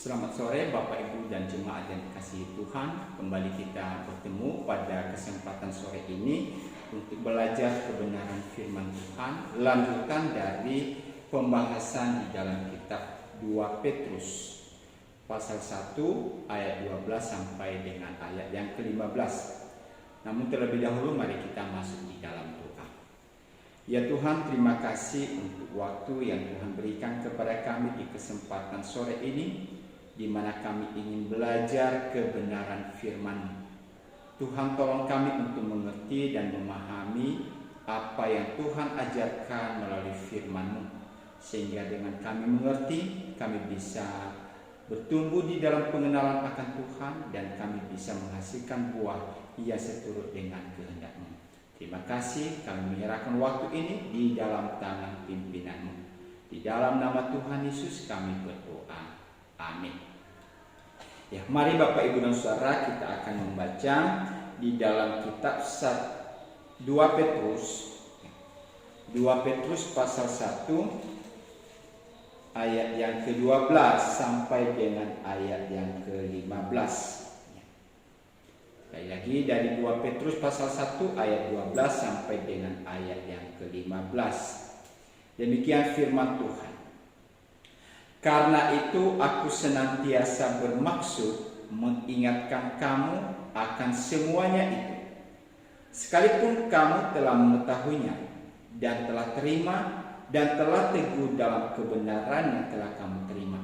Selamat sore Bapak Ibu dan jemaat yang dikasihi Tuhan. Kembali kita bertemu pada kesempatan sore ini untuk belajar kebenaran firman Tuhan, lanjutan dari pembahasan di dalam kitab 2 Petrus pasal 1 ayat 12 sampai dengan ayat yang ke-15. Namun terlebih dahulu mari kita masuk di dalam doa. Ya Tuhan, terima kasih untuk waktu yang Tuhan berikan kepada kami di kesempatan sore ini, di mana kami ingin belajar kebenaran firman-Mu. Tuhan, tolong kami untuk mengerti dan memahami apa yang Tuhan ajarkan melalui firman-Mu, sehingga dengan kami mengerti, kami bisa bertumbuh di dalam pengenalan akan Tuhan, dan kami bisa menghasilkan buah yang seturut dengan kehendak-Mu. Terima kasih, kami menyerahkan waktu ini di dalam tangan pimpinan-Mu. Di dalam nama Tuhan Yesus kami berdoa. Amin. Ya, mari Bapak Ibu dan Saudara, kita akan membaca di dalam kitab 2 Petrus pasal 1 ayat yang ke-12 sampai dengan ayat yang ke-15. Sekali lagi dari 2 Petrus pasal 1 ayat 12 sampai dengan ayat yang ke-15. Demikian firman Tuhan. Karena itu aku senantiasa bermaksud mengingatkan kamu akan semuanya itu, sekalipun kamu telah mengetahuinya dan telah terima dan telah teguh dalam kebenaran yang telah kamu terima.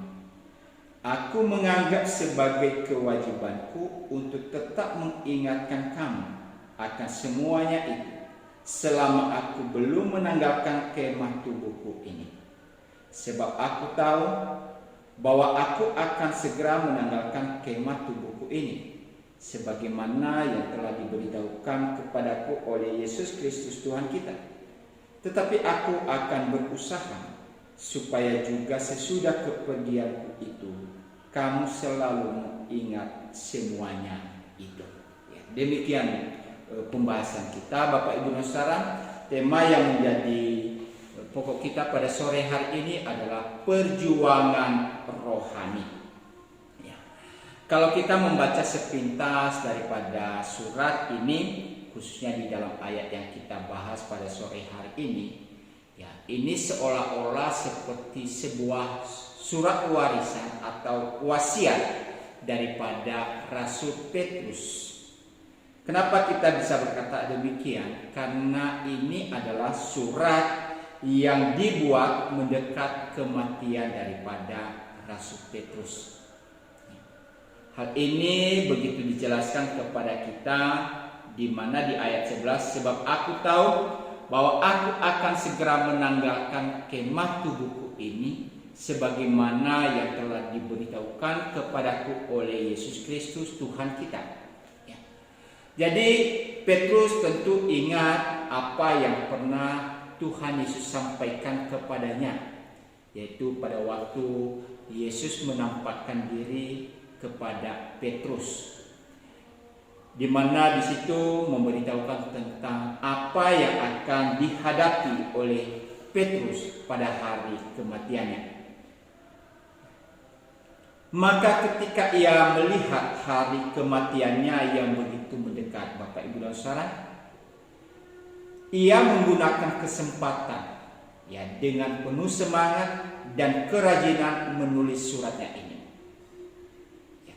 Aku menganggap sebagai kewajibanku untuk tetap mengingatkan kamu akan semuanya itu selama aku belum menanggalkan kemah tubuhku ini. Sebab aku tahu bahwa aku akan segera menanggalkan kemah tubuhku ini, sebagaimana yang telah diberitahukan kepadaku oleh Yesus Kristus Tuhan kita. Tetapi aku akan berusaha supaya juga sesudah kepergianku itu kamu selalu mengingat semuanya itu. Ya, demikian pembahasan kita Bapak Ibu dan Saudara. Tema yang menjadi pokok kita pada sore hari ini adalah perjuangan rohani. Ya. Kalau kita membaca sepintas daripada surat ini, khususnya di dalam ayat yang kita bahas pada sore hari ini, ya, ini seolah-olah seperti sebuah surat warisan atau wasiat daripada Rasul Petrus. Kenapa kita bisa berkata demikian? Karena ini adalah surat yang dibuat mendekat kematian daripada Rasul Petrus. Hal ini begitu dijelaskan kepada kita di mana di ayat 11, sebab aku tahu bahwa aku akan segera menanggalkan kemah tubuhku ini sebagaimana yang telah diberitahukan kepadaku oleh Yesus Kristus Tuhan kita. Ya. Jadi Petrus tentu ingat apa yang pernah Tuhan Yesus sampaikan kepadanya, yaitu pada waktu Yesus menampakkan diri kepada Petrus, di mana di situ memberitahukan tentang apa yang akan dihadapi oleh Petrus pada hari kematiannya. Maka ketika ia melihat hari kematiannya yang begitu mendekat, Bapak Ibu dan Saudara, ia menggunakan kesempatan, ya, dengan penuh semangat dan kerajinan menulis suratnya ini. Ya.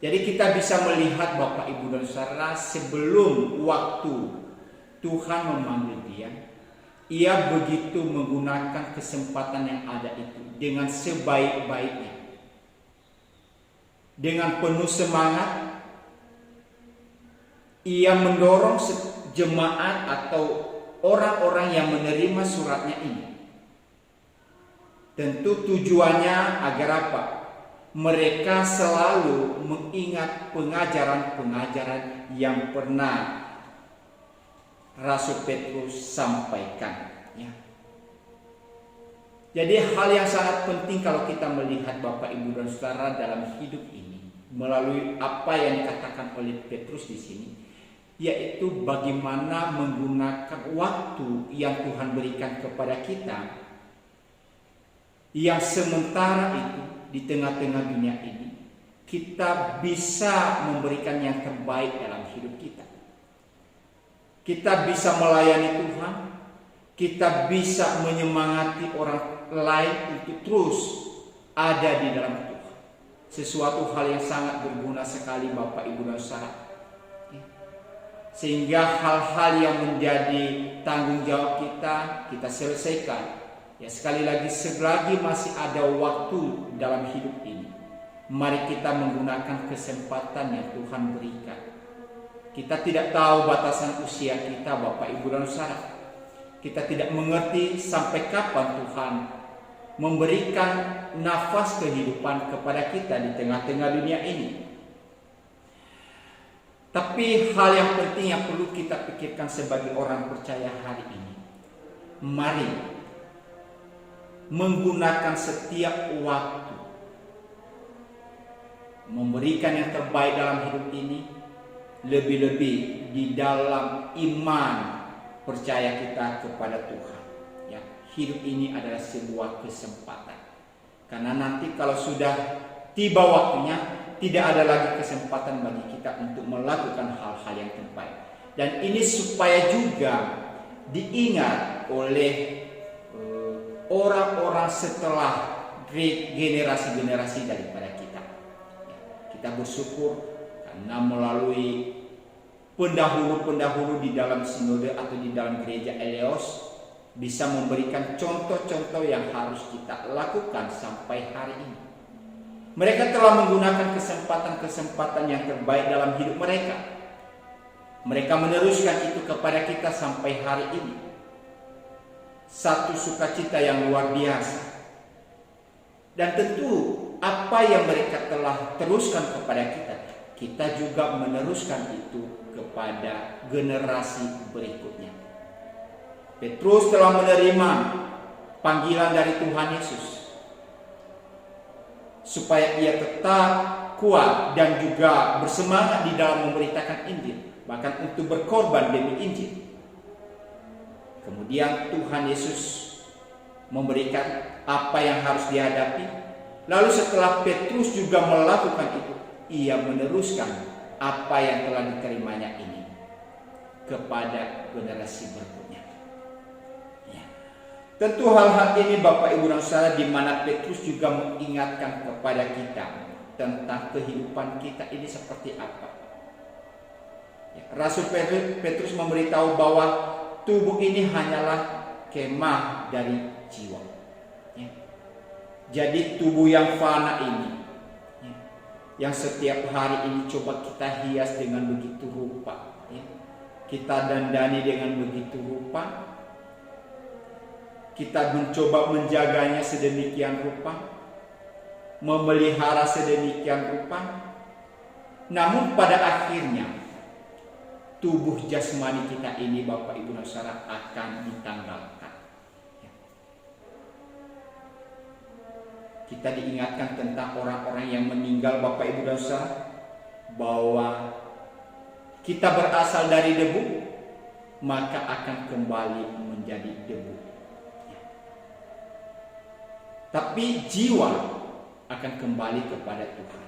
Jadi kita bisa melihat Bapak Ibu dan Saudara, sebelum waktu Tuhan memanggil dia, ia begitu menggunakan kesempatan yang ada itu dengan sebaik-baiknya, dengan penuh semangat. Ia mendorong jemaat atau orang-orang yang menerima suratnya ini. Tentu tujuannya agar apa? Mereka selalu mengingat pengajaran-pengajaran yang pernah Rasul Petrus sampaikan. Ya. Jadi hal yang sangat penting kalau kita melihat Bapak Ibu dan Saudara dalam hidup ini, melalui apa yang dikatakan oleh Petrus di sini, yaitu bagaimana menggunakan waktu yang Tuhan berikan kepada kita, yang sementara itu di tengah-tengah dunia ini, kita bisa memberikan yang terbaik dalam hidup kita. Kita bisa melayani Tuhan, kita bisa menyemangati orang lain untuk terus ada di dalam Tuhan. Sesuatu hal yang sangat berguna sekali Bapak Ibu dan Saudara. Sehingga hal-hal yang menjadi tanggung jawab kita selesaikan. Ya, sekali lagi, selagi masih ada waktu dalam hidup ini, mari kita menggunakan kesempatan yang Tuhan berikan. Kita tidak tahu batasan usia kita Bapak Ibu dan Saudara. Kita tidak mengerti sampai kapan Tuhan memberikan nafas kehidupan kepada kita di tengah-tengah dunia ini. Tapi hal yang penting yang perlu kita pikirkan sebagai orang percaya hari ini, mari menggunakan setiap waktu memberikan yang terbaik dalam hidup ini, lebih-lebih di dalam iman percaya kita kepada Tuhan. Ya, hidup ini adalah sebuah kesempatan. Karena nanti kalau sudah tiba waktunya, tidak ada lagi kesempatan bagi kita untuk melakukan hal-hal yang terbaik. Dan ini supaya juga diingat oleh orang-orang setelah generasi-generasi daripada kita. Ya, kita bersyukur karena melalui pendahulu-pendahulu di dalam sinode atau di dalam gereja Eleos bisa memberikan contoh-contoh yang harus kita lakukan sampai hari ini. Mereka telah menggunakan kesempatan-kesempatan yang terbaik dalam hidup mereka. Mereka meneruskan itu kepada kita sampai hari ini. Satu sukacita yang luar biasa. Dan tentu apa yang mereka telah teruskan kepada kita, kita juga meneruskan itu kepada generasi berikutnya. Petrus telah menerima panggilan dari Tuhan Yesus supaya ia tetap kuat dan juga bersemangat di dalam memberitakan Injil, bahkan untuk berkorban demi Injil. Kemudian Tuhan Yesus memberikan apa yang harus dihadapi. Lalu setelah Petrus juga melakukan itu, ia meneruskan apa yang telah diterimanya ini kepada generasi berikutnya. Ya. Tentu hal-hal ini Bapak Ibu dan Saudara, di mana Petrus juga mengingatkan kepada kita tentang kehidupan kita ini seperti apa. Ya, Rasul Petrus memberitahu bahwa tubuh ini hanyalah kemah dari jiwa. Ya. Jadi tubuh yang fana ini, yang setiap hari ini coba kita hias dengan begitu rupa, ya. Kita dandani dengan begitu rupa, kita mencoba menjaganya sedemikian rupa, memelihara sedemikian rupa, namun pada akhirnya tubuh jasmani kita ini Bapak Ibu dan Saudara akan ditanggalkan. Kita diingatkan tentang orang-orang yang meninggal Bapak Ibu dan Saudara, bahwa kita berasal dari debu, maka akan kembali menjadi debu. Tapi jiwa akan kembali kepada Tuhan.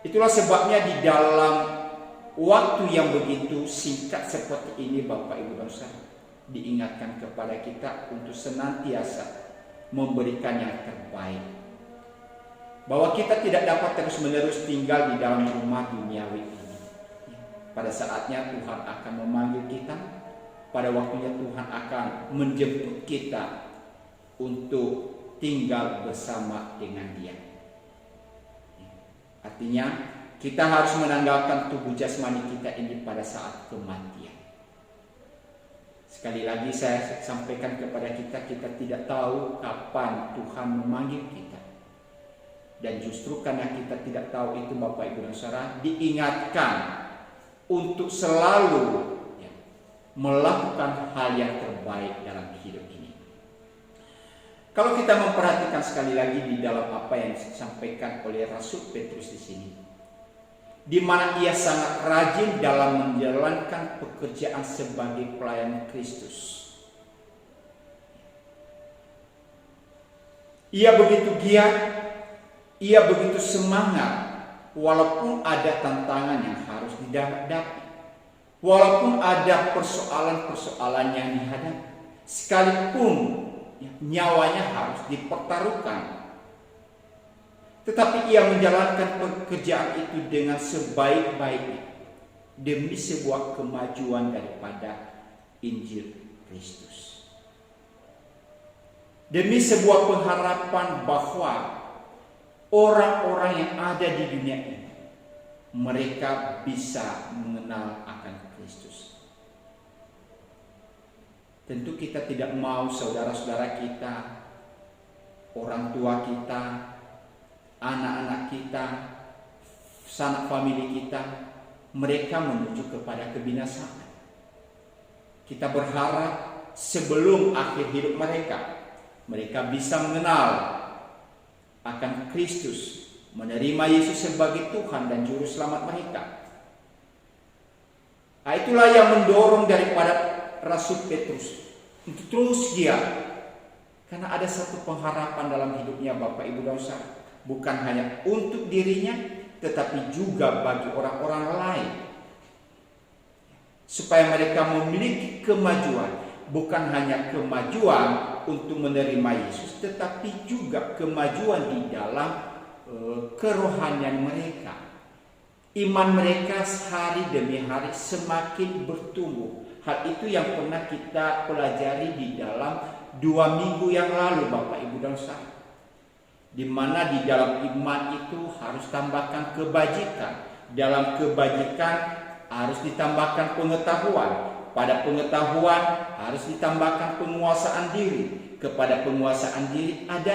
Itulah sebabnya di dalam waktu yang begitu singkat seperti ini Bapak Ibu dan Saudara, diingatkan kepada kita untuk senantiasa memberikan yang terbaik. Bahwa kita tidak dapat terus-menerus tinggal di dalam rumah duniawi ini. Pada saatnya Tuhan akan memanggil kita, pada waktunya Tuhan akan menjemput kita untuk tinggal bersama dengan Dia. Artinya kita harus menanggalkan tubuh jasmani kita ini pada saat kematian. Sekali lagi saya sampaikan kepada kita, kita tidak tahu kapan Tuhan memanggil kita. Dan justru karena kita tidak tahu itu Bapak Ibu dan Saudara, diingatkan untuk selalu melakukan hal yang terbaik dalam hidup ini. Kalau kita memperhatikan sekali lagi di dalam apa yang disampaikan oleh Rasul Petrus di sini, di mana ia sangat rajin dalam menjalankan pekerjaan sebagai pelayan Kristus. Ia begitu giat, ia begitu semangat, walaupun ada tantangan yang harus dihadapi, walaupun ada persoalan-persoalan yang dihadapi, sekalipun nyawanya harus dipertaruhkan, tetapi ia menjalankan pekerjaan itu dengan sebaik-baiknya demi sebuah kemajuan daripada Injil Kristus, demi sebuah pengharapan bahwa orang-orang yang ada di dunia ini mereka bisa mengenal akan Kristus. Tentu kita tidak mau saudara-saudara kita, orang tua kita, anak-anak kita, sanak famili kita, mereka menuju kepada kebinasaan. Kita berharap sebelum akhir hidup mereka bisa mengenal akan Kristus, menerima Yesus sebagai Tuhan dan Juru Selamat mereka. Itulah yang mendorong daripada Rasul Petrus untuk terus giat, karena ada satu pengharapan dalam hidupnya Bapak Ibu dan Saudara, bukan hanya untuk dirinya tetapi juga bagi orang-orang lain, supaya mereka memiliki kemajuan, bukan hanya kemajuan untuk menerima Yesus, tetapi juga kemajuan di dalam kerohanian mereka. Iman mereka hari demi hari semakin bertumbuh. Hal itu yang pernah kita pelajari di dalam 2 minggu yang lalu Bapak Ibu dan Saudara, di mana di dalam iman itu harus tambahkan kebajikan, dalam kebajikan harus ditambahkan pengetahuan, pada pengetahuan harus ditambahkan penguasaan diri, kepada penguasaan diri ada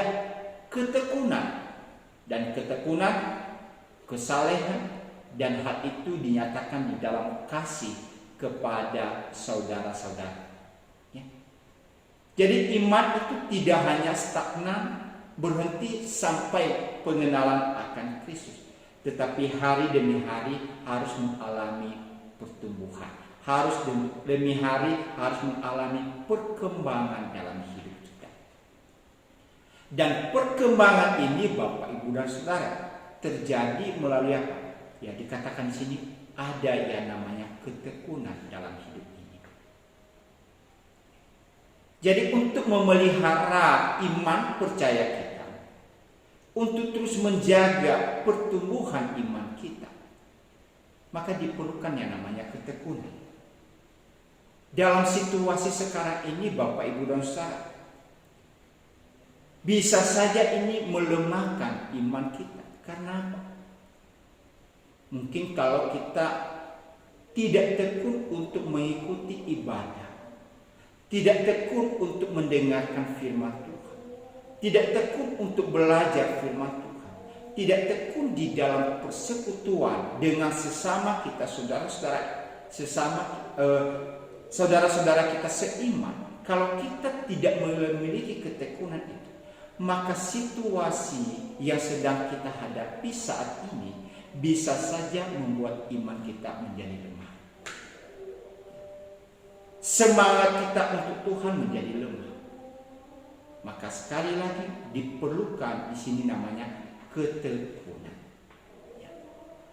ketekunan, dan ketekunan kesalehan, dan hal itu dinyatakan di dalam kasih kepada saudara-saudara. Ya. Jadi iman itu tidak hanya stagnan berhenti sampai pengenalan akan Kristus, tetapi hari demi hari harus mengalami pertumbuhan, harus demi hari harus mengalami perkembangan dalam hidup kita. Dan perkembangan ini Bapak Ibu dan Saudara terjadi melalui apa? Ya, dikatakan di sini ada yang namanya ketekunan dalam hidup ini. Jadi untuk memelihara iman percaya kita, untuk terus menjaga pertumbuhan iman kita, maka diperlukan yang namanya ketekunan. Dalam situasi sekarang ini Bapak Ibu dan Saudara, bisa saja ini melemahkan iman kita. Karena apa? Mungkin kalau kita tidak tekun untuk mengikuti ibadah, tidak tekun untuk mendengarkan firman Tuhan, tidak tekun untuk belajar firman Tuhan, tidak tekun di dalam persekutuan dengan sesama kita, saudara-saudara kita seiman. Kalau kita tidak memiliki ketekunan itu, maka situasi yang sedang kita hadapi saat ini bisa saja membuat iman kita menjadi lemah. Semangat kita untuk Tuhan menjadi lemah. Maka sekali lagi diperlukan di sini namanya ketekunan. Ya.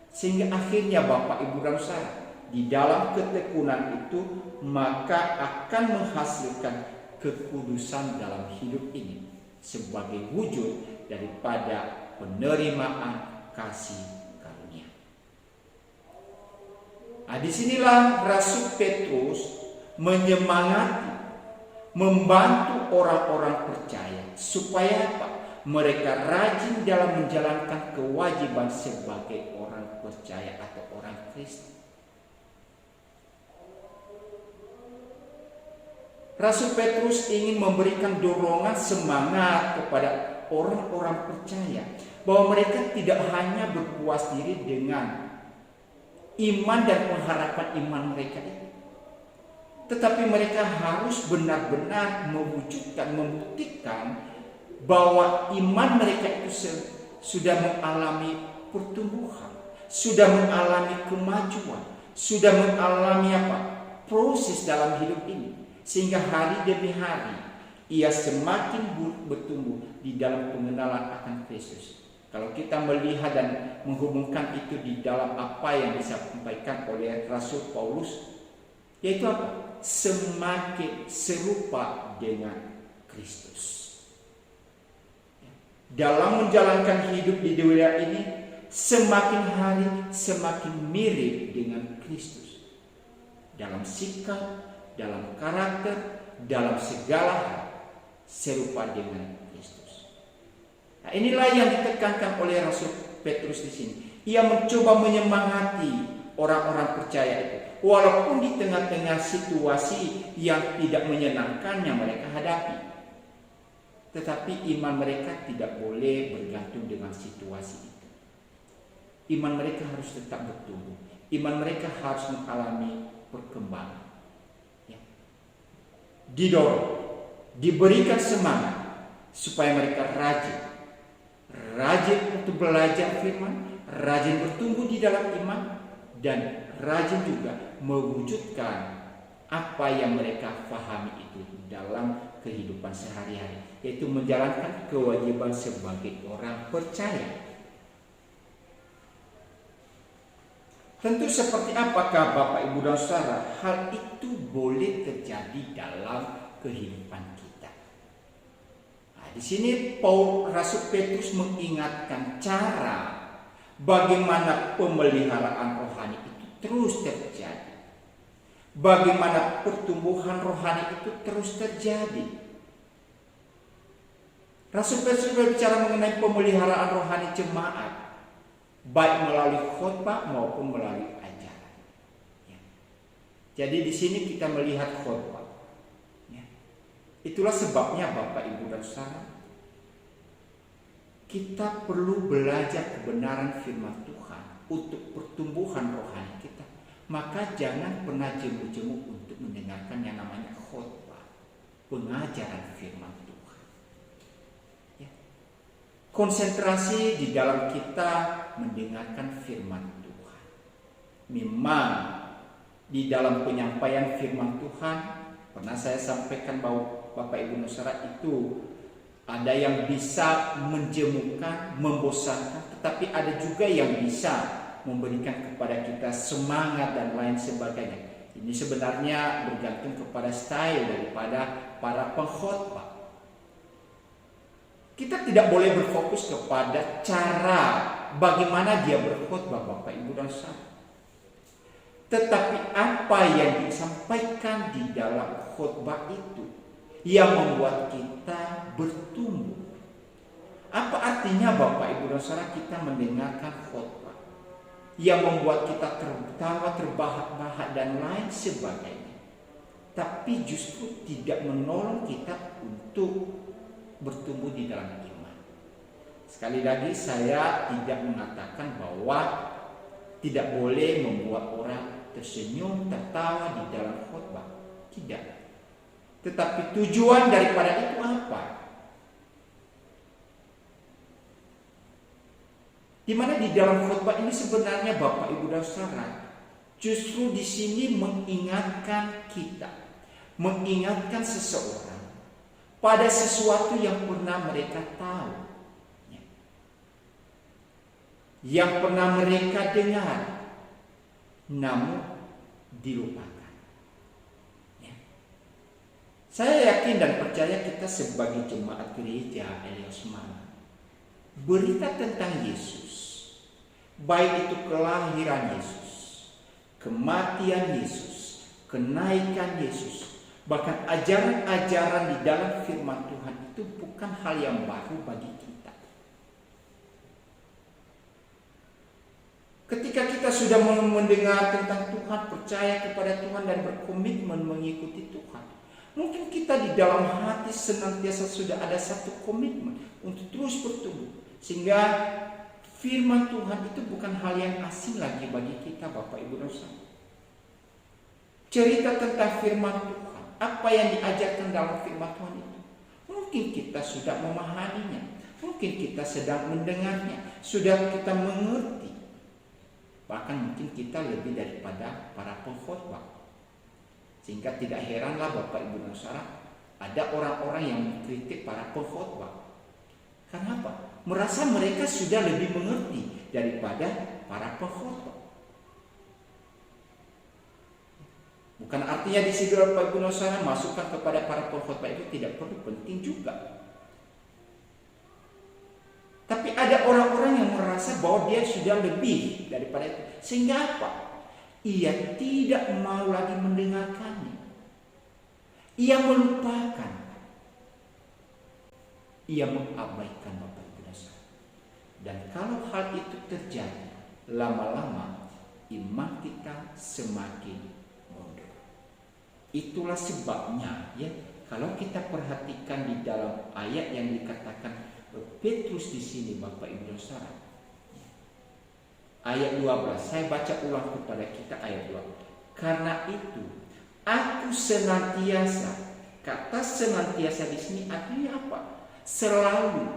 Sehingga akhirnya Bapak Ibu dan Saudara, di dalam ketekunan itu maka akan menghasilkan kekudusan dalam hidup ini sebagai wujud daripada penerimaan kasih. Nah, disinilah Rasul Petrus menyemangati, membantu orang-orang percaya supaya apa? Mereka rajin dalam menjalankan kewajiban sebagai orang percaya atau orang Kristen. Rasul Petrus ingin memberikan dorongan semangat kepada orang-orang percaya bahwa mereka tidak hanya berpuas diri dengan iman dan pengharapan iman mereka itu, tetapi mereka harus benar-benar mewujudkan, membuktikan bahwa iman mereka itu sudah mengalami pertumbuhan, sudah mengalami kemajuan, sudah mengalami apa? Proses dalam hidup ini, sehingga hari demi hari ia semakin bertumbuh di dalam pengenalan akan Kristus. Kalau kita melihat dan menghubungkan itu di dalam apa yang disampaikan oleh Rasul Paulus, yaitu apa? Semakin serupa dengan Kristus. Dalam menjalankan hidup di dunia ini, semakin hari semakin mirip dengan Kristus. Dalam sikap, dalam karakter, dalam segala hal serupa dengan Kristus. Nah, inilah yang ditekankan oleh Rasul Petrus di sini. Ia mencoba menyemangati orang-orang percaya itu, walaupun di tengah-tengah situasi yang tidak menyenangkan yang mereka hadapi. Tetapi iman mereka tidak boleh bergantung dengan situasi itu. Iman mereka harus tetap bertumbuh. Iman mereka harus mengalami perkembangan. Ya. Didorong, diberikan semangat supaya mereka rajin untuk belajar firman, rajin bertumbuh di dalam iman, dan rajin juga mewujudkan apa yang mereka pahami itu dalam kehidupan sehari-hari, yaitu menjalankan kewajiban sebagai orang percaya. Tentu seperti apakah Bapak Ibu dan Saudara, hal itu boleh terjadi dalam kehidupan kita. Nah, di sini Rasul Petrus mengingatkan cara bagaimana pemeliharaan rohani itu terus terjadi. Bagaimana pertumbuhan rohani itu terus terjadi. Rasul Petrus berbicara mengenai pemeliharaan rohani jemaat, baik melalui khotbah maupun melalui ajaran. Ya. Jadi di sini kita melihat khotbah. Itulah sebabnya Bapak Ibu dan Saudara, kita perlu belajar kebenaran firman Tuhan untuk pertumbuhan rohani kita. Maka jangan pernah jemu-jemu untuk mendengarkan yang namanya khotbah, pengajaran firman Tuhan. Ya. Konsentrasi di dalam kita mendengarkan firman Tuhan. Memang di dalam penyampaian firman Tuhan, pernah saya sampaikan bahwa Bapak Ibu Saudara itu ada yang bisa menjemukan, membosankan, tetapi ada juga yang bisa memberikan kepada kita semangat dan lain sebagainya. Ini sebenarnya bergantung kepada style daripada para pengkhotbah. Kita tidak boleh berfokus kepada cara bagaimana dia berkhotbah, Bapak Ibu dan Saudara. Tetapi apa yang disampaikan di dalam khotbah itu yang membuat kita bertumbuh. Apa artinya Bapak Ibu dan Saudara kita mendengarkan khotbah yang membuat kita tertawa, terbahak-bahak dan lain sebagainya, tapi justru tidak menolong kita untuk bertumbuh di dalam iman. Sekali lagi saya tidak mengatakan bahwa tidak boleh membuat orang tersenyum, tertawa di dalam khotbah. Tidak. Tetapi tujuan daripada itu apa? Di mana di dalam khotbah ini sebenarnya Bapak Ibu dan Saudara justru di sini mengingatkan kita, mengingatkan seseorang pada sesuatu yang pernah mereka tahu, yang pernah mereka dengar, namun dilupakan. Saya yakin dan percaya kita sebagai jemaat gereja Elios Mana, berita tentang Yesus, baik itu kelahiran Yesus, kematian Yesus, kenaikan Yesus, bahkan ajaran-ajaran di dalam firman Tuhan itu bukan hal yang baru bagi kita. Ketika kita sudah mendengar tentang Tuhan, percaya kepada Tuhan dan berkomitmen mengikuti Tuhan, mungkin kita di dalam hati senantiasa sudah ada satu komitmen untuk terus bertumbuh. Sehingga firman Tuhan itu bukan hal yang asing lagi bagi kita Bapak Ibu dan Saudara. Cerita tentang firman Tuhan, apa yang diajarkan dalam firman Tuhan itu, mungkin kita sudah memahaminya, mungkin kita sedang mendengarnya, sudah kita mengerti. Bahkan mungkin kita lebih daripada para pengkhotbah. Sehingga tidak heranlah Bapak Ibu dan Saudara, Ada orang-orang yang mengkritik para pengkhotbah. Karena apa? Merasa mereka sudah lebih mengerti daripada para pengkhotbah. Bukan artinya di sini Bapak Ibu Saudara masukan kepada para pengkhotbah itu tidak perlu, penting juga. Tapi ada orang-orang yang merasa bahwa dia sudah lebih daripada itu. Sehingga apa? Ia tidak mau lagi mendengarkannya. Ia melupakan. Ia mengabaikan Bapak Ibu Saudara. Dan kalau hal itu terjadi, lama-lama iman kita semakin mundur. Itulah sebabnya ya, kalau kita perhatikan di dalam ayat yang dikatakan Petrus di sini Bapak Ibu Saudara. Ayat 12, saya baca ulang kepada kita ayat 12. Karena itu aku senantiasa. Kata senantiasa di sini artinya apa? Selalu,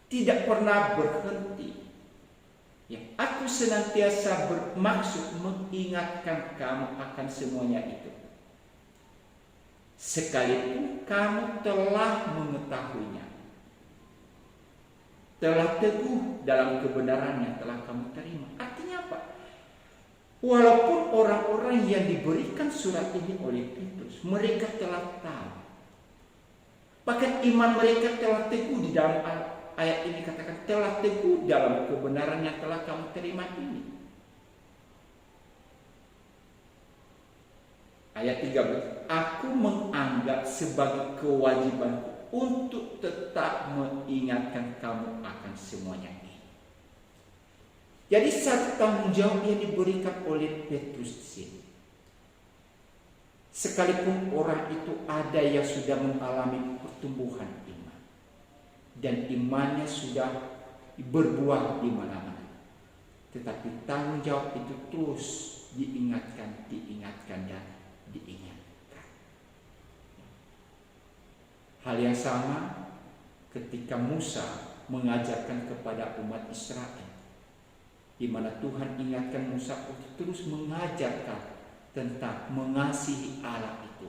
tidak pernah berhenti. Ya, aku senantiasa bermaksud mengingatkan kamu akan semuanya itu. Sekalipun kamu telah mengetahuinya, telah teguh dalam kebenaran yang telah kamu terima. Artinya apa? Walaupun orang-orang yang diberikan surat ini oleh Petrus, mereka telah tahu. Bahkan iman mereka telah teguh di dalam ayat ini katakan telah teguh dalam kebenaran yang telah kamu terima ini. Ayat 13, aku menganggap sebagai kewajibanku untuk tetap mengingatkan kamu akan semuanya ini. Jadi satu tanggung jawab yang diberikan oleh Petrus di sini. Sekalipun orang itu ada yang sudah mengalami pertumbuhan iman dan imannya sudah berbuah di mana-mana, tetapi tanggung jawab itu terus diingatkan dan diingatkan. Hal yang sama ketika Musa mengajarkan kepada umat Israel, di mana Tuhan ingatkan Musa untuk terus mengajarkan tentang mengasihi Allah itu,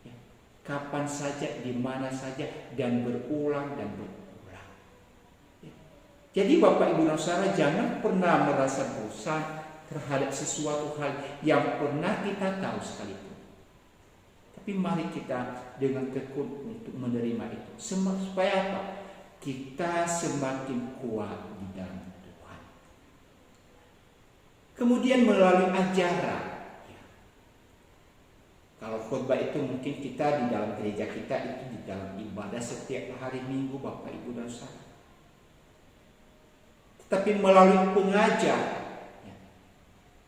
ya, kapan saja, di mana saja, dan berulang dan berulang. Ya. Jadi Bapak Ibu Saudara jangan pernah merasa bosan terhadap sesuatu hal yang pernah kita tahu sekalipun. Tapi mari kita dengan tekun untuk menerima itu. Supaya apa? Kita semakin kuat di dalam Tuhan. Kemudian melalui ajaran. Ya. Kalau khotbah itu mungkin kita di dalam gereja kita itu di dalam ibadah setiap hari Minggu Bapak Ibu dan Saudara. Tetapi melalui pengajar.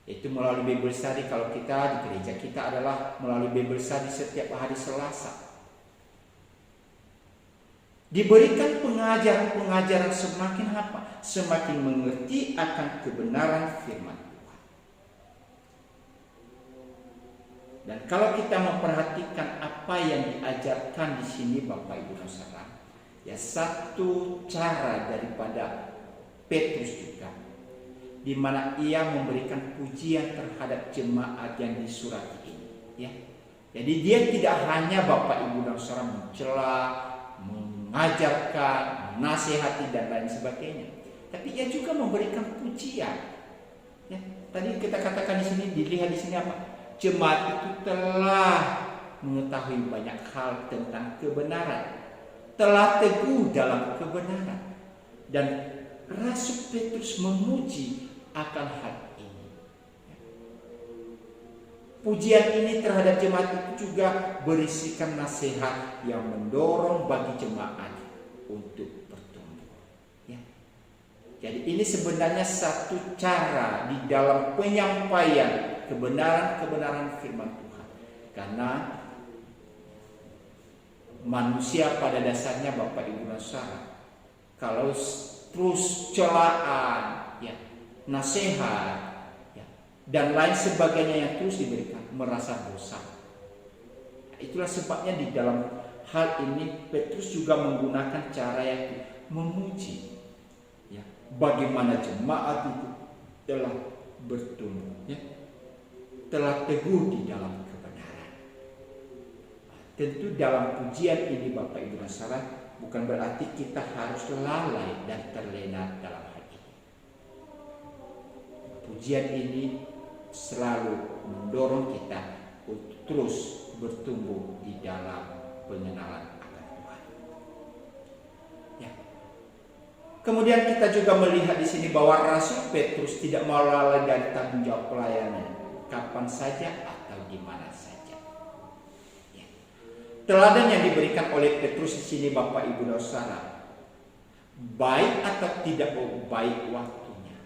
Itu melalui Bible study. Kalau kita di gereja kita adalah melalui Bible study setiap hari Selasa. Diberikan pengajaran semakin apa? Semakin mengerti akan kebenaran firman Tuhan. Dan kalau kita memperhatikan apa yang diajarkan di sini Bapak Ibu Saudara, ya satu cara daripada Petrus juga, di mana ia memberikan pujian terhadap jemaat yang disurati ini. Ya. Jadi dia tidak hanya Bapak Ibu dan Saudara mencela, mengajarkan, menasihati dan lain sebagainya, tapi ia juga memberikan pujian. Ya. Tadi kita katakan di sini, dilihat di sini apa? Jemaat itu telah mengetahui banyak hal tentang kebenaran, telah teguh dalam kebenaran, dan Rasul Petrus memuji akan hal ini. Pujian ini terhadap jemaat itu juga berisikan nasihat yang mendorong bagi jemaat untuk bertumbuh. Ya. Jadi ini sebenarnya satu cara di dalam penyampaian kebenaran-kebenaran firman Tuhan. Karena manusia pada dasarnya Bapak Ibu Saudara, kalau terus celaan, ya, nasihat, ya, dan lain sebagainya yang terus diberikan, merasa bosan. Itulah sebabnya di dalam hal ini Petrus juga menggunakan cara yang memuji, ya, bagaimana jemaat itu telah bertumbuh, ya, telah teguh di dalam kebenaran. Tentu dalam pujian ini Bapak Ibu dan Saudara, bukan berarti kita harus lalai dan terlena dalam hal ini. Pujian ini selalu mendorong kita untuk terus bertumbuh di dalam pengenalan akan Tuhan. Ya. Kemudian kita juga melihat di sini bahwa Rasul Petrus tidak mau lalai dari tanggung jawab pelayanan, kapan saja atau di mana saja. Ya. Teladan yang diberikan oleh Petrus di sini Bapak Ibu dan Saudara, baik atau tidak baik waktunya,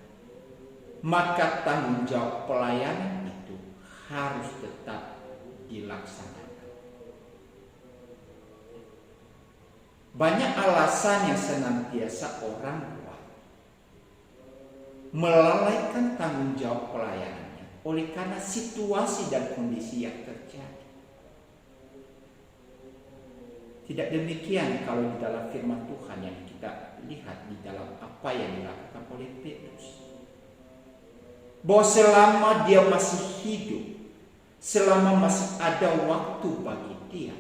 maka tanggung jawab pelayanan itu harus tetap dilaksanakan. Banyak alasan yang senantiasa orang buat melalaikan tanggung jawab pelayanannya oleh karena situasi dan kondisi yang terjadi. Tidak demikian kalau di dalam firman Tuhan yang kita lihat di dalam apa yang dilakukan oleh Petrus. Bahwa selama dia masih hidup, selama masih ada waktu bagi dia,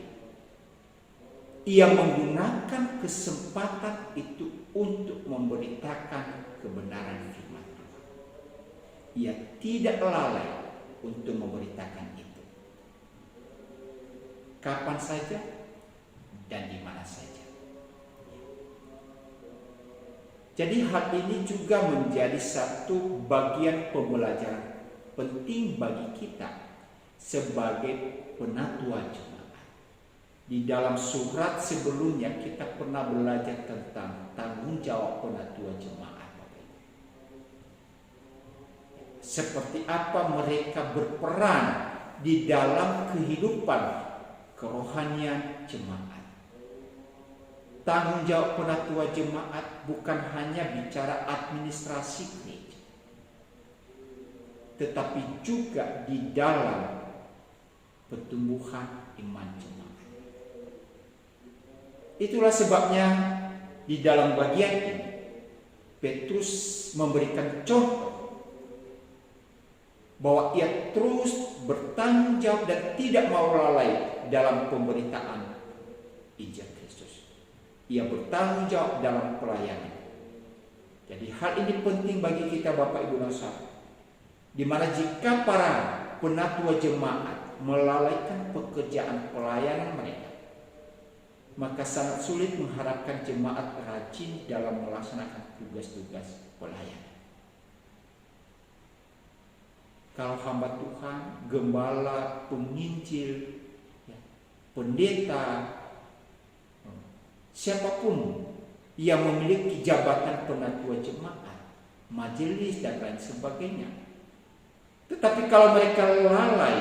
ia menggunakan kesempatan itu untuk memberitakan kebenaran firman Tuhan. Ia tidak lalai untuk memberitakan itu, kapan saja dan di mana saja. Jadi hal ini juga menjadi satu bagian pembelajaran penting bagi kita sebagai penatua jemaat. Di dalam surat sebelumnya kita pernah belajar tentang tanggung jawab penatua jemaat. Seperti apa mereka berperan di dalam kehidupan kerohanian jemaat. Tanggung jawab penatua jemaat bukan hanya bicara administrasi gereja, tetapi juga di dalam pertumbuhan iman jemaat. Itulah sebabnya di dalam bagian ini Petrus memberikan contoh bahwa ia terus bertanggung jawab dan tidak mau lalai dalam pemberitaan Injil Kristus. Ia bertanggung jawab dalam pelayanan. Jadi hal ini penting bagi kita Bapak Ibu dan Saudara, di mana jika para penatua jemaat melalaikan pekerjaan pelayanan mereka, maka sangat sulit mengharapkan jemaat rajin dalam melaksanakan tugas-tugas pelayanan. Kalau hamba Tuhan, gembala, penginjil, pendeta, siapapun yang memiliki jabatan penatua jemaat, majelis dan lain sebagainya, tetapi kalau mereka lalai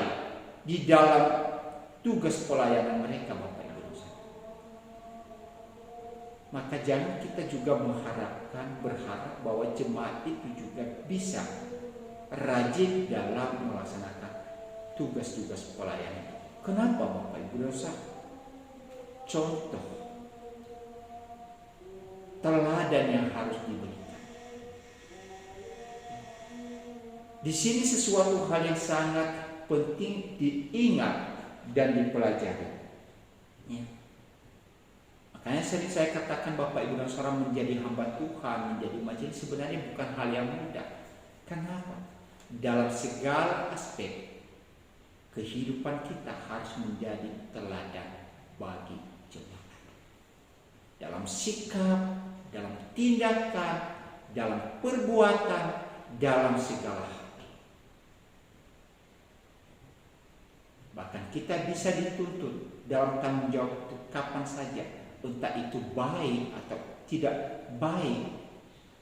di dalam tugas pelayanan mereka, Bapak Ibu, maka jangan kita juga berharap bahwa jemaat itu juga bisa rajin dalam melaksanakan tugas-tugas pelayanan. Kenapa Bapak Ibu dosa? Contoh teladan yang harus diberikan. Di sini sesuatu hal yang sangat penting diingat dan dipelajari. Ya. Makanya sering saya katakan Bapak Ibu dan Saudara, menjadi hamba Tuhan, menjadi majelis sebenarnya bukan hal yang mudah. Kenapa? Dalam segala aspek kehidupan kita harus menjadi teladan bagi jemaat. Dalam sikap, dalam tindakan, dalam perbuatan, dalam segala hal. Bahkan kita bisa dituntut dalam tanggung jawab itu kapan saja, entah itu baik atau tidak baik,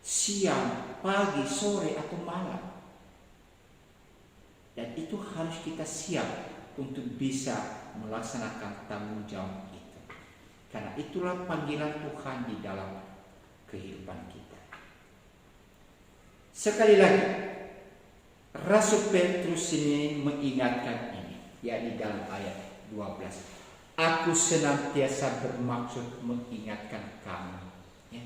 siang, pagi, sore, atau malam. Dan itu harus kita siap untuk bisa melaksanakan tanggung jawab itu. Karena itulah panggilan Tuhan di dalam kehidupan kita. Sekali lagi, Rasul Petrus ini mengingatkan ini, yakni dalam ayat 12. Aku senantiasa bermaksud mengingatkan kamu. Ya.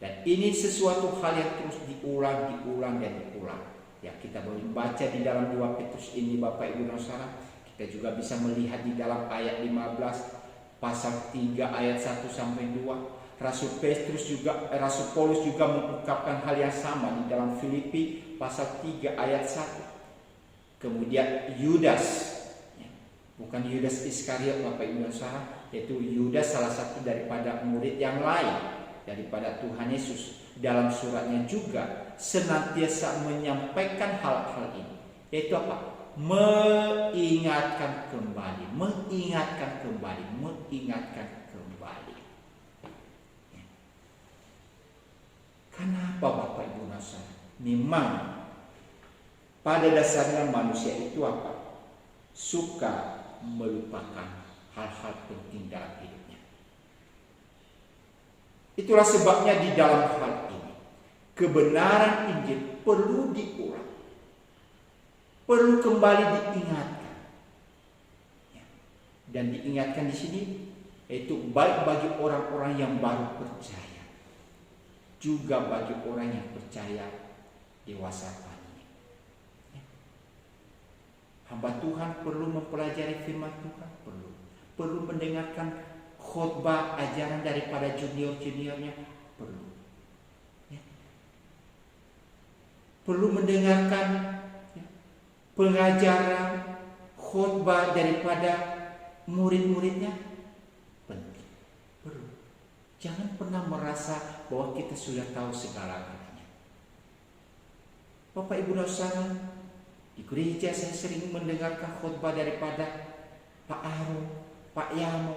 Dan ini sesuatu hal yang terus diulang dan diulang. Ya, kita boleh baca di dalam 2 Petrus ini Bapak Ibu dan Saudara, Kita juga bisa melihat di dalam ayat 15 pasal 3 ayat 1 sampai 2. Rasul Paulus juga mengungkapkan hal yang sama di dalam Filipi pasal 3 ayat 1. Kemudian Yudas, bukan Yudas Iskariot Bapak Ibu Saudara, yaitu Yudas salah satu daripada murid yang lain daripada Tuhan Yesus, dalam suratnya juga senantiasa menyampaikan hal-hal ini, yaitu apa? Mengingatkan kembali. Kenapa Bapak Ibu Saudara? Memang pada dasarnya manusia itu apa? Suka melupakan hal-hal penting dalam hidupnya. Itulah sebabnya di dalam hal ini kebenaran Injil perlu diulang, perlu kembali diingatkan. Dan diingatkan di sini yaitu baik bagi orang-orang yang baru percaya, juga bagi orang yang percaya dewasa ini. Hamba Tuhan perlu mempelajari firman Tuhan, perlu mendengarkan khotbah ajaran daripada junior-juniornya, perlu mendengarkan pengajaran khotbah daripada murid-muridnya, penting, perlu. Jangan pernah merasa bahwa kita sudah tahu segala-galanya. Bapak Ibu Saudara, di gereja saya sering mendengarkan khotbah daripada Pak Arum, Pak Yamo,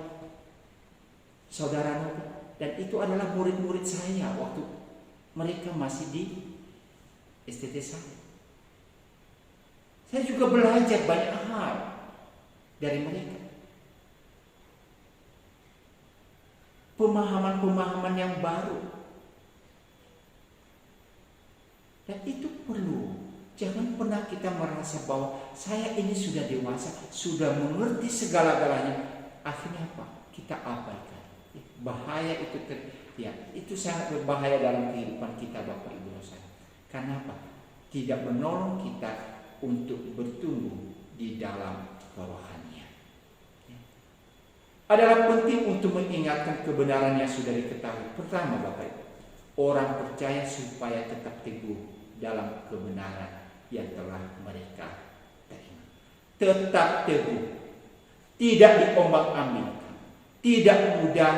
Saudara Nobi, dan itu adalah murid-murid saya waktu mereka masih di STT saya. Saya juga belajar banyak hal dari mereka. Pemahaman-pemahaman yang baru. Dan itu perlu. Jangan pernah kita merasa bahwa saya ini sudah dewasa, sudah mengerti segala-galanya. Akhirnya apa? Kita abaikan. Bahaya itu itu sangat berbahaya dalam kehidupan kita Bapak Ibu Saudara. Karena apa? Tidak menolong kita untuk bertumbuh di dalam kerohanian. Adalah penting untuk mengingatkan kebenaran yang sudah diketahui. Pertama Bapak Ibu, orang percaya supaya tetap teguh dalam kebenaran yang telah mereka terima. Tetap teguh, tidak diombang-ambingkan, tidak mudah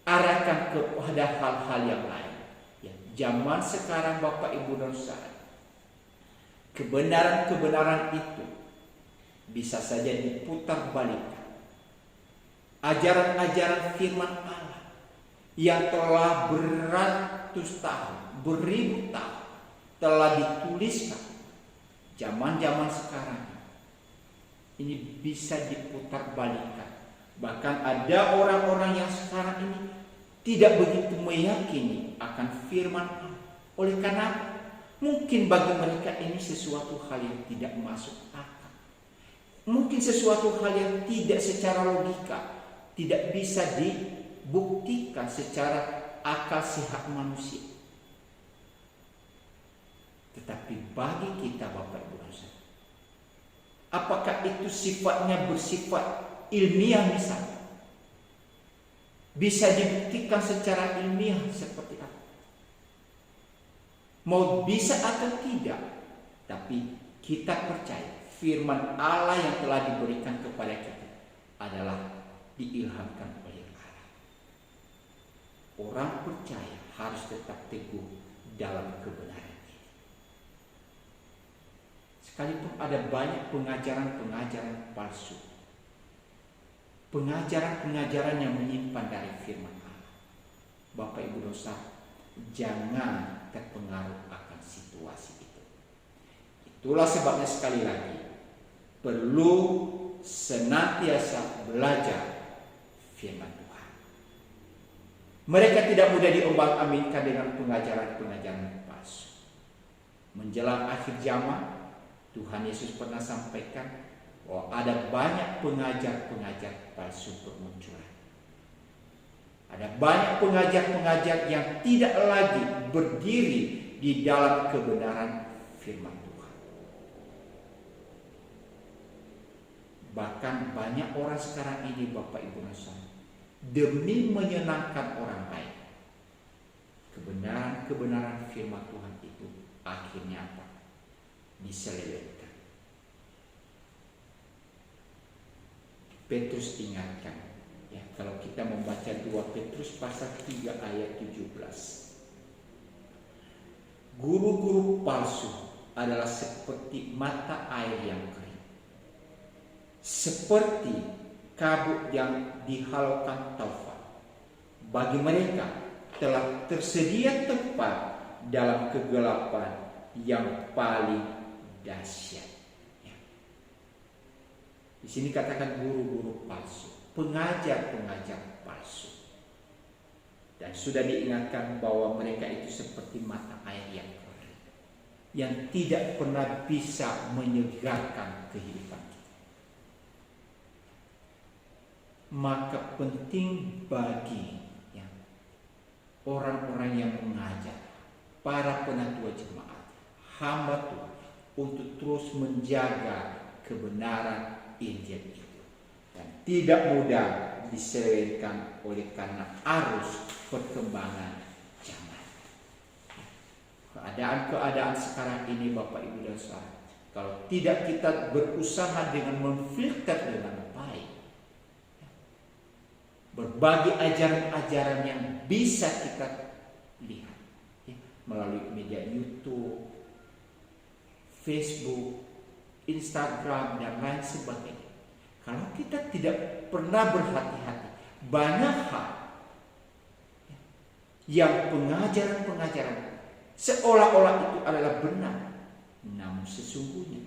diarahkan kepada hal-hal yang lain. Zaman sekarang Bapak Ibu dan Saudara, kebenaran-kebenaran itu bisa saja diputar balikan. Ajaran-ajaran firman Allah yang telah beratus tahun, beribu tahun telah dituliskan, zaman-zaman sekarang ini bisa diputar balikan. Bahkan ada orang-orang yang sekarang ini tidak begitu meyakini akan firman Allah. Oleh karena mungkin bagi mereka ini sesuatu hal yang tidak masuk akal. Mungkin sesuatu hal yang tidak secara logika, tidak bisa dibuktikan secara akal sehat manusia. Tetapi bagi kita Bapak Ibu Saudara, apakah itu sifatnya bersifat ilmiah misalnya? Bisa dibuktikan secara ilmiah seperti apa? Mau bisa atau tidak, tapi kita percaya firman Allah yang telah diberikan kepada kita adalah diilhamkan oleh Allah. Orang percaya harus tetap teguh dalam kebenaran ini. Sekalipun ada banyak pengajaran-pengajaran palsu, pengajaran-pengajaran yang menyimpan dari firman Allah, Bapak Ibu dosa, jangan terpengaruh akan situasi itu. Itulah sebabnya sekali lagi perlu senantiasa belajar firman Tuhan. Mereka tidak mudah diombang-ambingkan dengan pengajaran-pengajaran palsu. Menjelang akhir zaman, Tuhan Yesus pernah sampaikan bahwa ada banyak pengajar-pengajar palsu bermunculan. Ada banyak pengajar-pengajar yang tidak lagi berdiri di dalam kebenaran firman Tuhan. Bahkan banyak orang sekarang ini Bapak Ibu Saudara, demi menyenangkan orang lain, kebenaran firman Tuhan itu akhirnya apa? Diselewengkan. Petrus ingatkan, ya, kalau kita membaca 2 Petrus pasal 3 ayat 17. Guru-guru palsu adalah seperti mata air yang kering, seperti kabut yang dihalaukan taufan. Bagi mereka telah tersedia tempat dalam kegelapan yang paling dahsyat. Ya. Di sini katakan guru-guru palsu, pengajar-pengajar palsu. Dan sudah diingatkan bahwa mereka itu seperti mata air yang kering, yang tidak pernah bisa menyegarkan kehidupan kita. Maka penting bagi orang-orang yang mengajar, para penatua jemaat, hamba Tuhan, untuk terus menjaga kebenaran Injil itu, dan tidak mudah diselewengkan oleh karena arus perkembangan zaman. Keadaan sekarang ini Bapak Ibu dan Saudara, kalau tidak kita berusaha dengan memfilter dengan baik berbagai ajaran-ajaran yang bisa kita lihat melalui media YouTube, Facebook, Instagram, dan lain sebagainya. Kalau kita tidak pernah berhati-hati, banyak hal yang pengajaran-pengajaran seolah-olah itu adalah benar, namun sesungguhnya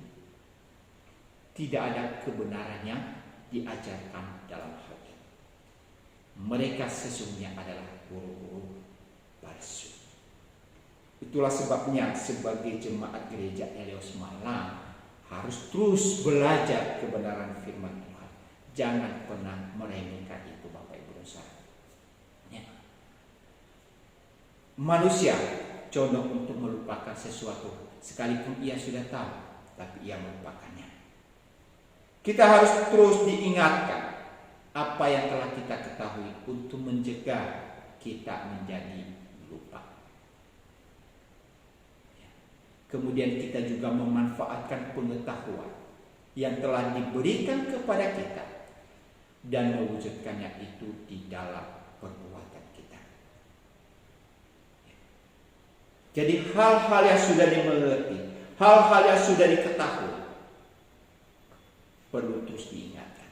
tidak ada kebenaran yang diajarkan dalam hal ini. Mereka sesungguhnya adalah guru-guru palsu. Itulah sebabnya sebagai jemaat gereja Helios Malang harus terus belajar kebenaran firman Tuhan. Jangan pernah meremehkan itu Bapak Ibu Saudara. Ya. Manusia condong untuk melupakan sesuatu sekalipun ia sudah tahu, tapi ia melupakannya. Kita harus terus diingatkan apa yang telah kita ketahui untuk mencegah kita menjadi lupa. Kemudian kita juga memanfaatkan pengetahuan yang telah diberikan kepada kita dan mewujudkannya itu di dalam perbuatan kita. Jadi hal-hal yang sudah dimengerti, hal-hal yang sudah diketahui perlu terus diingatkan.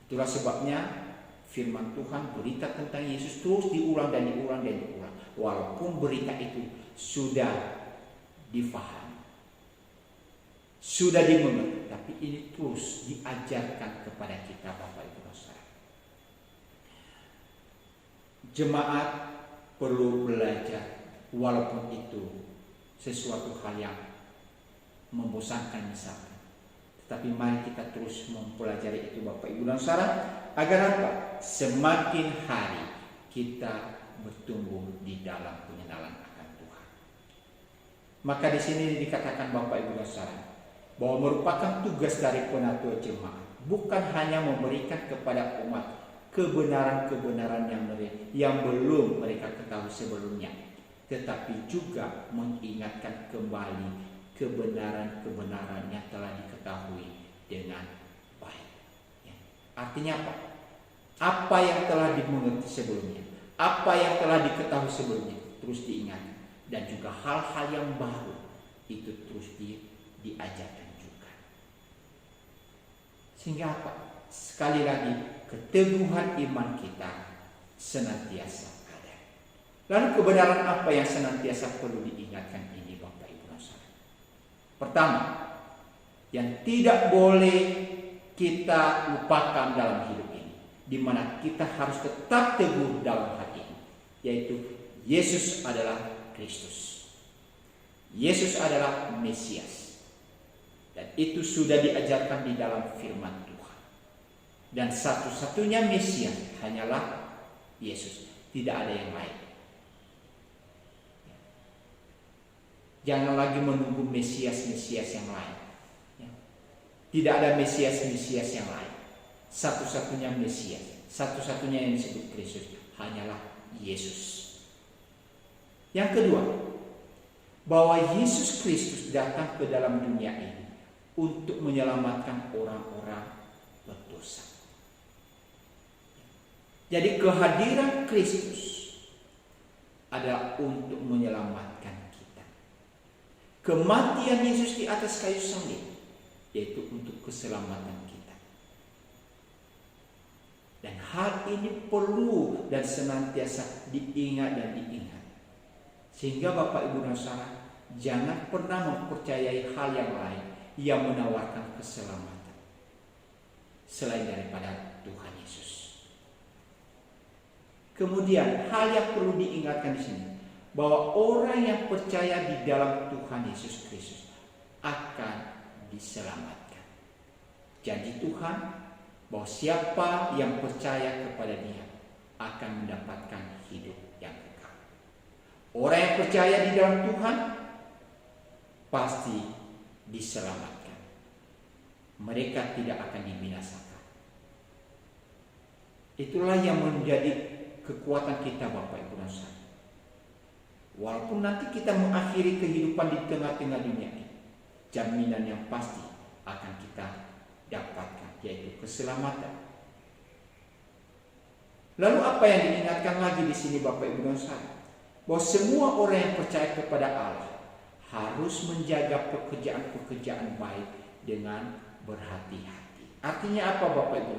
Itulah sebabnya firman Tuhan, berita tentang Yesus terus diulang dan diulang dan diulang. Walaupun berita itu sudah difahami, sudah dimengerti, tapi ini terus diajarkan kepada kita Bapak Ibu Saudara. Jemaat perlu belajar, walaupun itu sesuatu hal yang membosankan misalkan, tetapi mari kita terus mempelajari itu Bapak Ibu dan Saudara, agar apa? Semakin hari kita bertumbuh di dalam pengenalan akan Tuhan. Maka di sini dikatakan Bapak Ibu dan Saudara bahwa merupakan tugas dari penatua jemaat bukan hanya memberikan kepada umat kebenaran-kebenaran yang belum mereka ketahui sebelumnya, tetapi juga mengingatkan kembali kebenaran-kebenaran yang telah diketahui dengan baik. Ya. Artinya apa? Apa yang telah dimengerti sebelumnya, apa yang telah diketahui sebelumnya terus diingat, dan juga hal-hal yang baru itu terus diajarkan juga. Sehingga apa? Sekali lagi, keteguhan iman kita senantiasa ada. Lalu kebenaran apa yang senantiasa perlu diingatkan ini Bapak Ibu Saudara? Pertama, yang tidak boleh kita lupakan dalam hidup ini, di mana kita harus tetap teguh dalam hati ini, yaitu Yesus adalah Kristus. Yesus adalah Mesias. Dan itu sudah diajarkan di dalam firman Tuhan. Dan satu-satunya Mesias hanyalah Yesus. Tidak ada yang lain. Jangan lagi menunggu Mesias-Mesias yang lain. Tidak ada Mesias-Mesias yang lain. Satu-satunya Mesias, satu-satunya yang disebut Kristus hanyalah Yesus. Yang kedua, bahwa Yesus Kristus datang ke dalam dunia ini untuk menyelamatkan orang-orang berdosa. Jadi kehadiran Kristus adalah untuk menyelamatkan kita. Kematian Yesus di atas kayu salib yaitu untuk keselamatan kita. Dan hal ini perlu dan senantiasa diingat dan diingat. Sehingga Bapak Ibu dan Saudara jangan pernah mempercayai hal yang lain yang menawarkan keselamatan selain daripada Tuhan Yesus. Kemudian hal yang perlu diingatkan di sini bahwa orang yang percaya di dalam Tuhan Yesus Kristus akan diselamatkan. Janji Tuhan bahwa siapa yang percaya kepada Dia akan mendapatkan hidup yang kekal. Orang yang percaya di dalam Tuhan pasti diselamatkan. Mereka tidak akan dibinasakan. Itulah yang menjadi kekuatan kita Bapak Ibu dan Saudara. Walaupun nanti kita mengakhiri kehidupan di tengah-tengah dunia ini, jaminan yang pasti akan kita dapatkan, yaitu keselamatan. Lalu apa yang diingatkan lagi di sini Bapak Ibu dan Saudara? Bahwa semua orang yang percaya kepada Allah harus menjaga pekerjaan-pekerjaan baik dengan berhati-hati. Artinya apa Bapak Ibu?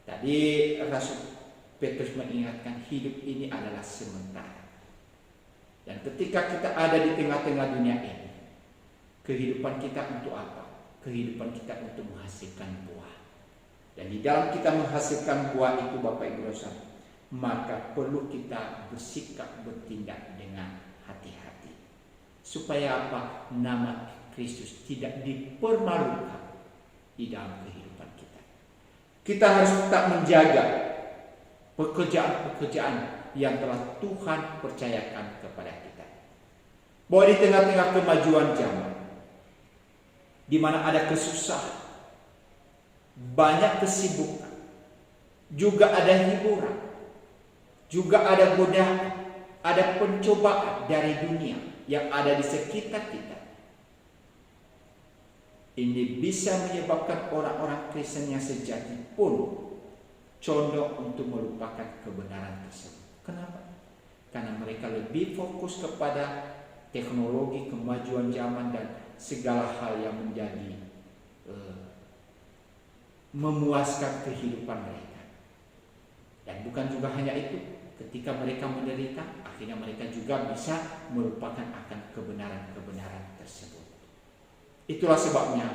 Tadi Rasul Petrus mengingatkan hidup ini adalah sementara. Dan ketika kita ada di tengah-tengah dunia ini, kehidupan kita untuk apa? Kehidupan kita untuk menghasilkan buah. Dan di dalam kita menghasilkan buah itu Bapak Ibu Saudara, maka perlu kita bersikap bertindak dengan hati-hati. Supaya apa? Nama Kristus tidak dipermalukan di dalam kehidupan kita. Kita harus tetap menjaga pekerjaan-pekerjaan yang telah Tuhan percayakan kepada kita. Bahwa di tengah-tengah kemajuan zaman, di mana ada kesusahan, banyak kesibukan, juga ada hiburan, juga ada godaan, ada pencobaan dari dunia yang ada di sekitar kita. Ini bisa menyebabkan orang-orang Kristen yang sejati pun condong untuk melupakan kebenaran tersebut. Kenapa? Karena mereka lebih fokus kepada teknologi, kemajuan zaman dan segala hal yang menjadi memuaskan kehidupan mereka. Dan bukan juga hanya itu, ketika mereka menderita, akhirnya mereka juga bisa melupakan akan kebenaran-kebenaran tersebut. Itulah sebabnya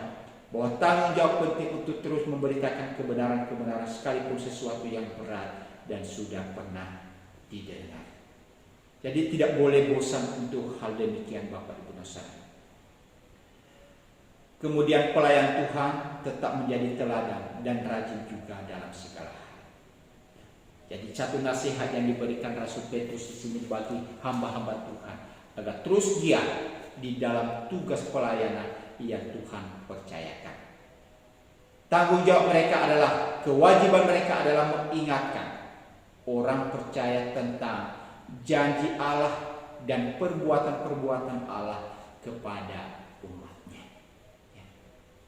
bahwa tanggung jawab penting untuk terus memberitakan kebenaran-kebenaran sekalipun sesuatu yang berat dan sudah pernah didengar. Jadi tidak boleh bosan untuk hal demikian Bapak Ibu Saudara. Kemudian pelayan Tuhan tetap menjadi teladan dan rajin juga dalam segala hal. Jadi satu nasihat yang diberikan Rasul Petrus di sini bagi hamba-hamba Tuhan agar terus giat di dalam tugas pelayanan yang Tuhan percayakan. Tanggung jawab mereka adalah, kewajiban mereka adalah mengingatkan orang percaya tentang janji Allah dan perbuatan-perbuatan Allah kepada umatnya.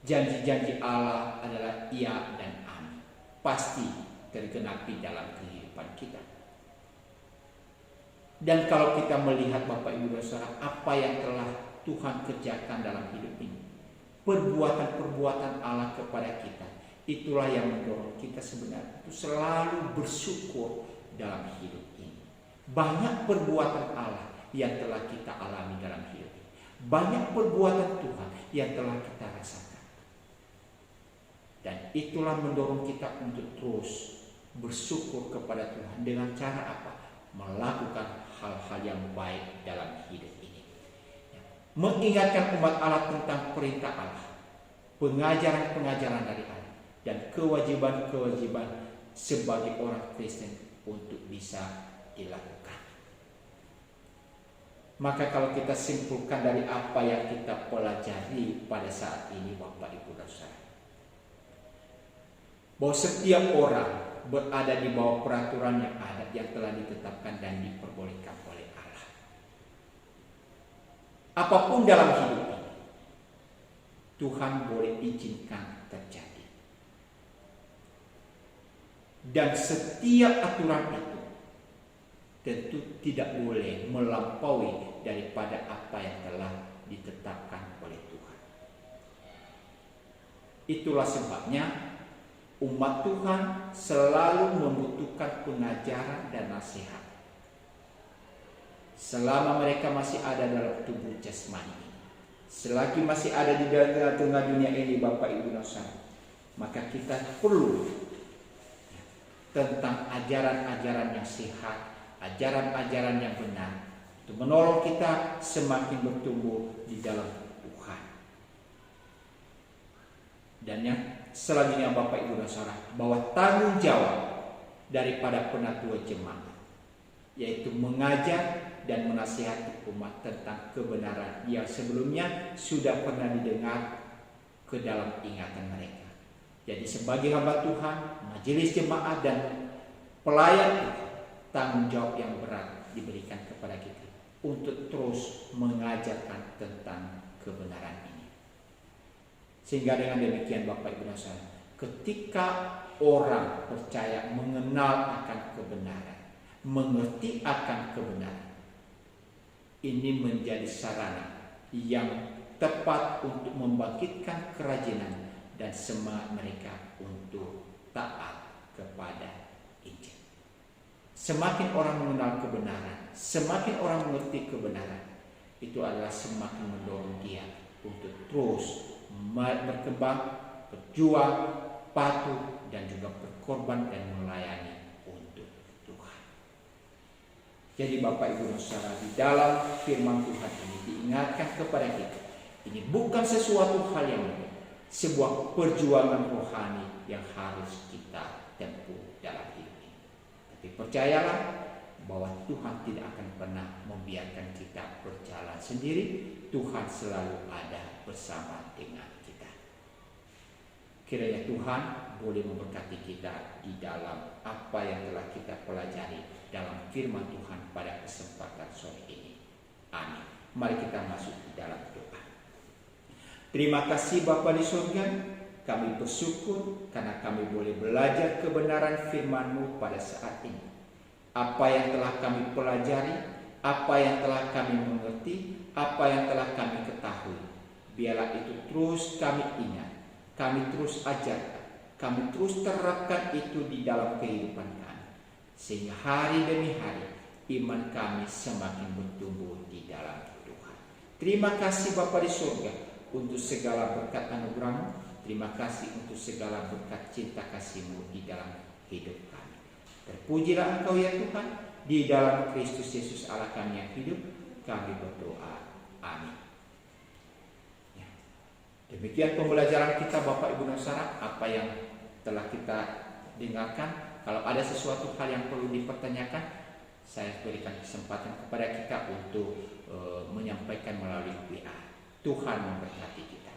Janji-janji Allah adalah iya dan amin, pasti tergenapi dalam kehidupan kita. Dan kalau kita melihat Bapak Ibu dan Saudara apa yang telah Tuhan kerjakan dalam hidup ini, perbuatan-perbuatan Allah kepada kita, itulah yang mendorong kita sebenarnya itu selalu bersyukur dalam hidup ini. Banyak perbuatan Allah yang telah kita alami dalam hidup ini, banyak perbuatan Tuhan yang telah kita rasakan, dan itulah mendorong kita untuk terus bersyukur kepada Tuhan dengan cara apa? Melakukan hal-hal yang baik dalam hidup ini. Mengingatkan umat Allah tentang perintah Allah, pengajaran-pengajaran dari Allah, dan kewajiban-kewajiban sebagai orang Kristen untuk bisa dilakukan. Maka kalau kita simpulkan dari apa yang kita pelajari pada saat ini Bapak Ibu dan Saudara, bahwa setiap orang berada di bawah peraturan yang ada, yang telah ditetapkan dan diperbolehkan oleh Allah. Apapun dalam hidup ini, Tuhan boleh izinkan terjadi. Dan setiap aturan itu tentu tidak boleh melampaui daripada apa yang telah ditetapkan oleh Tuhan. Itulah sebabnya umat Tuhan selalu membutuhkan pengajaran dan nasihat. Selama mereka masih ada dalam tubuh jasmani ini, selagi masih ada di tengah dunia ini, Bapak Ibu Saudara, maka kita perlu tentang ajaran-ajaran yang sehat, ajaran-ajaran yang benar, untuk menolong kita semakin bertumbuh di dalam Tuhan. Dan yang selanjutnya, Bapak Ibu dan Saudara, bahwa tanggung jawab daripada penatua jemaat yaitu mengajar dan menasihati umat tentang kebenaran yang sebelumnya sudah pernah didengar ke dalam ingatan mereka. Jadi sebagai hamba Tuhan, majelis jemaat dan pelayan, tanggung jawab yang berat diberikan kepada kita untuk terus mengajarkan tentang kebenaran ini. Sehingga dengan demikian, Bapak Ibu dan Saudara, ketika orang percaya mengenal akan kebenaran, mengerti akan kebenaran, ini menjadi sarana yang tepat untuk membangkitkan kerajinan dan semangat mereka untuk taat kepada Injil. Semakin orang mengenal kebenaran, semakin orang mengerti kebenaran, itu adalah semakin mendorong dia untuk terus berkembang, berjuang, patuh, dan juga berkorban dan melayani untuk Tuhan. Jadi Bapak Ibu Saudara, di dalam firman Tuhan ini diingatkan kepada kita, ini bukan sesuatu hal yang mudah, sebuah perjuangan rohani yang harus kita tempuh dalam hidup ini. Tapi percayalah bahwa Tuhan tidak akan pernah membiarkan kita berjalan sendiri. Tuhan selalu ada bersama dengan kita. Kiranya Tuhan boleh memberkati kita di dalam apa yang telah kita pelajari dalam firman Tuhan pada kesempatan sore ini. Amin. Mari kita masuk di dalam doa. Terima kasih Bapa di surga, kami bersyukur karena kami boleh belajar kebenaran firman-Mu pada saat ini. Apa yang telah kami pelajari, apa yang telah kami mengerti, apa yang telah kami ketahui, biarlah itu terus kami ingat, kami terus ajarkan, kami terus terapkan itu di dalam kehidupan kami, sehingga hari demi hari iman kami semakin bertumbuh di dalam Tuhan. Terima kasih Bapa di surga untuk segala berkat anugerah-Mu. Terima kasih untuk segala berkat cinta kasih-Mu di dalam hidup kami. Terpujilah Engkau ya Tuhan, di dalam Kristus Yesus Allah kami yang hidup, kami berdoa. Amin. Ya. Demikian pembelajaran kita Bapak Ibu dan Saudara, apa yang telah kita dengarkan. Kalau ada sesuatu hal yang perlu dipertanyakan, saya berikan kesempatan kepada kita untuk menyampaikan melalui WA. Tuhan memberkati kita.